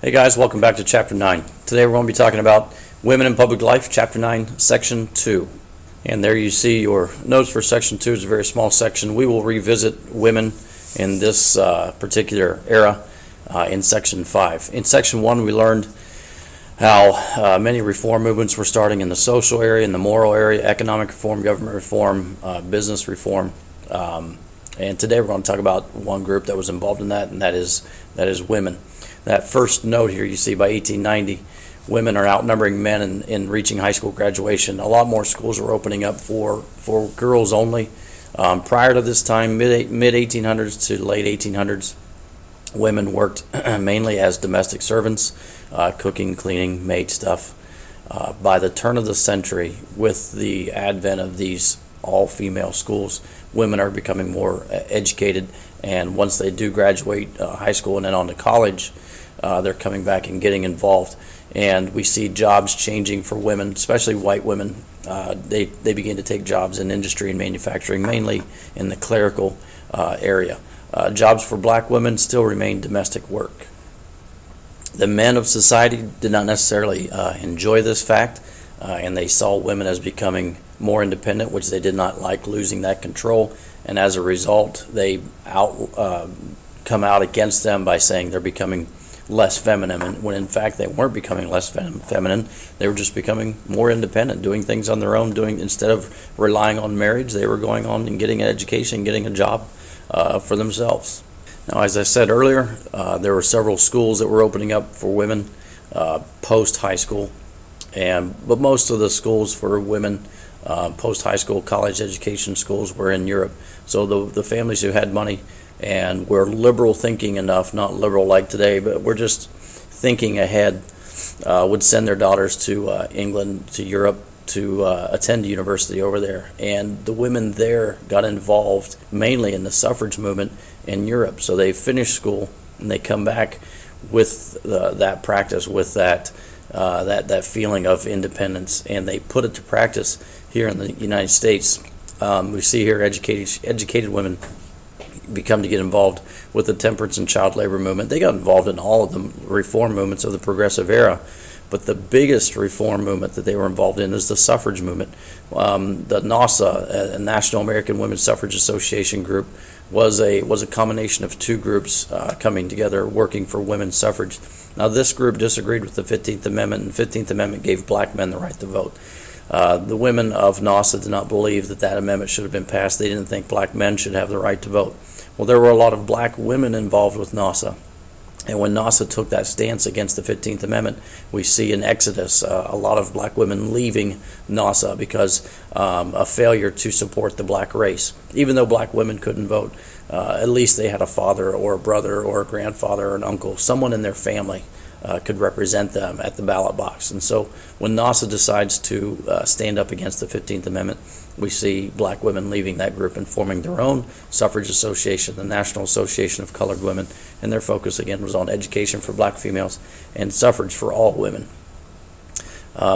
Hey guys, welcome back to Chapter 9. Today we're going to be talking about Women in Public Life, Chapter 9, Section 2. And there you see your notes for Section 2. It's a very small section. We will revisit women in this particular era in Section 5. In Section 1 we learned how many reform movements were starting in the social area, in the moral area, economic reform, government reform, business reform. And today we're going to talk about one group that was involved in that, and that is women. That first note here you see by 1890, women are outnumbering men in reaching high school graduation. A lot more schools were opening up for girls only. Prior to this time, mid 1800s to late 1800s, women worked mainly as domestic servants, cooking, cleaning, maid stuff. By the turn of the century, with the advent of these all-female schools, women are becoming more educated, and once they do graduate high school and then on to college, they're coming back and getting involved. And we see jobs changing for women, especially white women. They begin to take jobs in industry and manufacturing, mainly in the clerical area. Jobs for black women still remain domestic work. The men of society did not necessarily enjoy this fact, and they saw women as becoming more independent, which they did not like, losing that control. And as a result, they come out against them by saying they're becoming less feminine, when in fact they weren't becoming less feminine. They were just becoming more independent, doing things on their own, instead of relying on marriage, they were going on and getting an education, getting a job for themselves. Now, as I said earlier, there were several schools that were opening up for women post high school, but most of the schools for women post high school, college education schools, were in Europe. So the families who had money and were liberal thinking enough, not liberal like today, but were just thinking ahead, would send their daughters to England, to Europe, to attend university over there. And the women there got involved mainly in the suffrage movement in Europe. So they finish school and they come back with that practice, with that feeling of independence, and they put it to practice here in the United States. We see here educated women become to get involved with the temperance and child labor movement. They got involved in all of the reform movements of the progressive era, but the biggest reform movement that they were involved in is the suffrage movement. The NASA, a National American Women's Suffrage Association group, was a combination of two groups coming together working for women's suffrage. Now, this group disagreed with the 15th Amendment, and the 15th Amendment gave black men the right to vote. The women of NASA did not believe that amendment should have been passed. They didn't think black men should have the right to vote. Well, there were a lot of black women involved with NASA. And when NASA took that stance against the 15th Amendment, we see an exodus, a lot of black women leaving NASA because a failure to support the black race. Even though black women couldn't vote, at least they had a father or a brother or a grandfather or an uncle, someone in their family could represent them at the ballot box. And so when NASA decides to stand up against the 15th Amendment, we see black women leaving that group and forming their own suffrage association, the National Association of Colored Women, and their focus again was on education for black females and suffrage for all women.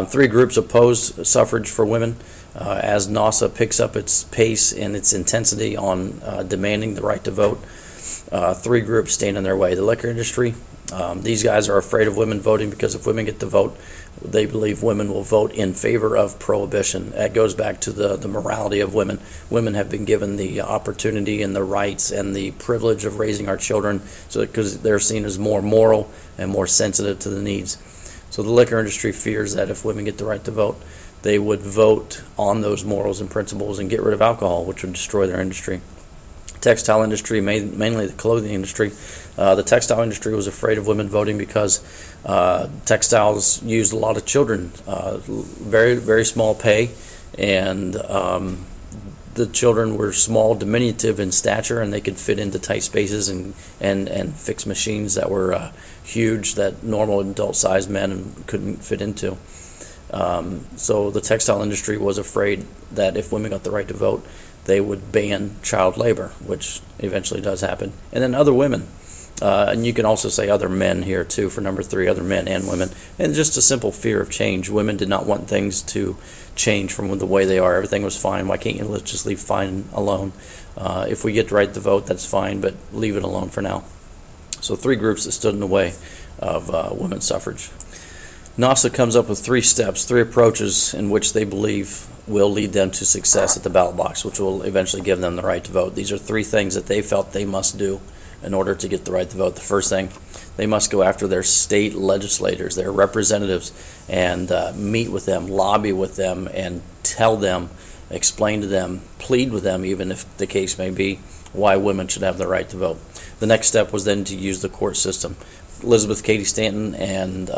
Three groups opposed suffrage for women as NASA picks up its pace and its intensity on demanding the right to vote. Three groups stand in their way. The liquor industry. These guys are afraid of women voting because if women get to vote, they believe women will vote in favor of prohibition. That goes back to the morality of women. Women have been given the opportunity and the rights and the privilege of raising our children because they're seen as more moral and more sensitive to the needs. So the liquor industry fears that if women get the right to vote, they would vote on those morals and principles and get rid of alcohol, which would destroy their industry. Textile industry, mainly the clothing industry. The textile industry was afraid of women voting because textiles used a lot of children, very, very small pay, and the children were small, diminutive in stature, and they could fit into tight spaces and fix machines that were huge that normal adult-sized men couldn't fit into. So the textile industry was afraid that if women got the right to vote, they would ban child labor, which eventually does happen. And then other women. And you can also say other men here too for number three, other men and women. And just a simple fear of change. Women did not want things to change from the way they are. Everything was fine. Why can't you just leave fine alone? If we get the right to vote, that's fine, but leave it alone for now. So three groups that stood in the way of women's suffrage. NASA comes up with 3 steps, 3 approaches in which they believe will lead them to success at the ballot box, which will eventually give them the right to vote. These are 3 things that they felt they must do in order to get the right to vote. The first thing, they must go after their state legislators, their representatives, and meet with them, lobby with them, and tell them, explain to them, plead with them, even if the case may be, why women should have the right to vote. The next step was then to use the court system. Elizabeth Cady Stanton and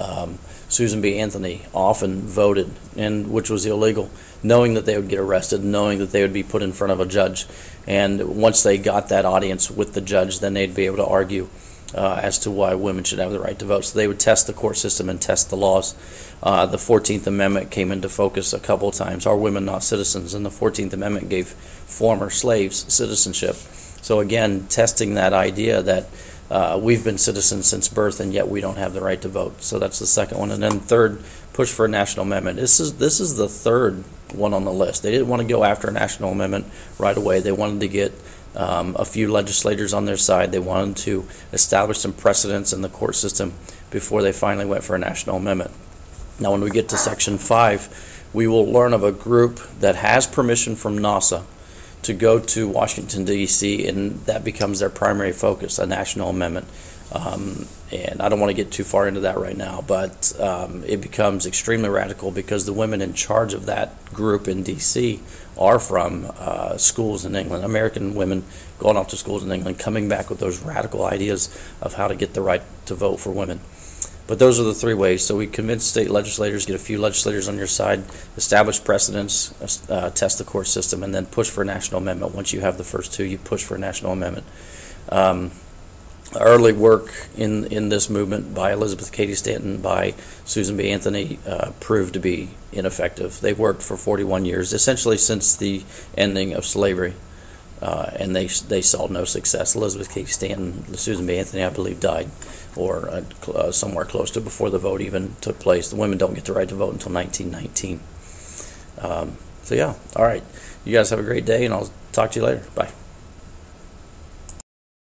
Susan B. Anthony often voted, and which was illegal, knowing that they would get arrested, knowing that they would be put in front of a judge. And once they got that audience with the judge, then they'd be able to argue as to why women should have the right to vote. So they would test the court system and test the laws. The 14th Amendment came into focus a couple of times. Are women not citizens? And the 14th Amendment gave former slaves citizenship. So again, testing that idea that we've been citizens since birth and yet we don't have the right to vote. So that's the second one. And then third, push for a national amendment. This is the third one on the list. They didn't want to go after a national amendment right away. They wanted to get a few legislators on their side. They wanted to establish some precedents in the court system before they finally went for a national amendment. Now when we get to Section 5, we will learn of a group that has permission from NASA to go to Washington, D.C., and that becomes their primary focus, a national amendment. And I don't want to get too far into that right now, but it becomes extremely radical because the women in charge of that group in D.C. are from schools in England, American women going off to schools in England, coming back with those radical ideas of how to get the right to vote for women. But those are the 3 ways. So we convince state legislators, get a few legislators on your side, establish precedents, test the court system, and then push for a national amendment. Once you have the first 2, you push for a national amendment. Early work in this movement by Elizabeth Cady Stanton, by Susan B. Anthony, proved to be ineffective. They've worked for 41 years, essentially since the ending of slavery, and they saw no success. Elizabeth Cady Stanton, Susan B. Anthony, I believe, died, or somewhere close to before the vote even took place. The women don't get the right to vote until 1919. So yeah, all right. You guys have a great day, and I'll talk to you later. Bye.